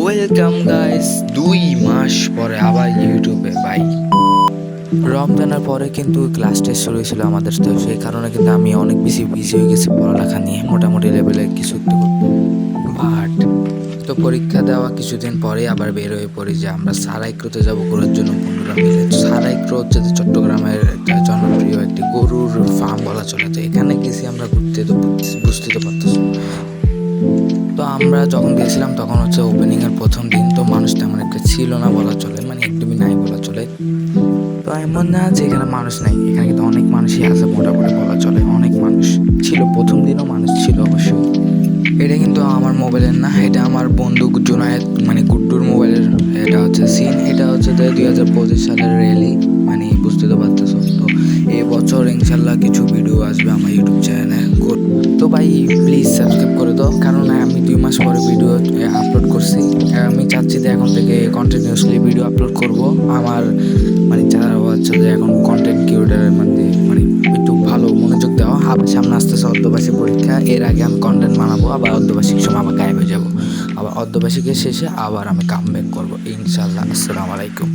Welcome guys, 2 মাস পরে আবার ইউটিউবে ভাই। রমজানের পরে কিন্তু ক্লাস টেস্ট শুরু হয়েছিল আমাদের, তো সেই কারণে কিন্তু আমি অনেক বেশি বিজি হয়ে গেছি পড়ালেখা নিয়ে, মোটামুটি লেভেলে কিছু করতে করতে। বাট তো পরীক্ষা দেওয়া কিছুদিন পরে আবার বের হয়ে পড়ি যে আমরা সারাইক্রোতে যাবো ঘোরার জন্য বন্ধুরা মিলে। সারাইক্রো হচ্ছে যে চট্টগ্রামের একটা জনপ্রিয় একটি গরুর ফার্ম বলা চলে, তো এখানে গেছি আমরা ঘুরতে, তো বুঝতে তো পারতেছি। তো আমরা যখন গেছিলাম তখন হচ্ছে ওপেনিংয়ের প্রথম দিন, তো মানুষ তেমন একটা ছিল না বলা চলে, মানে একদমই নাই বলা চলে। তো এমন না যে এখানে মানুষ নাই, এখানে কিন্তু অনেক মানুষই আছে, মোটামুটি বলা চলে অনেক মানুষ ছিল। প্রথম দিনও মানুষ ছিল অবশ্যই। এটা কিন্তু আমার মোবাইলের না, এটা আমার বন্ধু জুনায়েদ মানে গুড্ডুর মোবাইলের। এটা হচ্ছে সিন, এটা হচ্ছে 2025 সালের র্যালি, মানে বুঝতে তো পারতেছো। তো এবছর ইনশাল্লাহ কিছু ভিডিও আসবে আমার ইউটিউব চ্যানেলে। তো ভাই প্লিজ সাবস্ক্রাইব করে দাও, কারণ আমি 2 মাস পরে ভিডিও আপলোড করছি। আমি চাচ্ছি যে এখন থেকে কন্টিনিউয়াসলি ভিডিও আপলোড করব। আমার মানে যারা হচ্ছে যে এখন কন্টেন্ট ক্রিয়েটরের মধ্যে মানে একটু ভালো মনোযোগ দেওয়া। আবার সামনে আসতেছে অর্ধবার্ষিক পরীক্ষা, এর আগে আমি কন্টেন্ট বানাবো, আবার অর্ধবার্ষিক সময় আবার গায়েব হয়ে যাবো, আবার অর্ধবার্ষিকের শেষে আবার আমি কাম ব্যাক করবো ইনশাল্লাহ। আসসালামু আলাইকুম।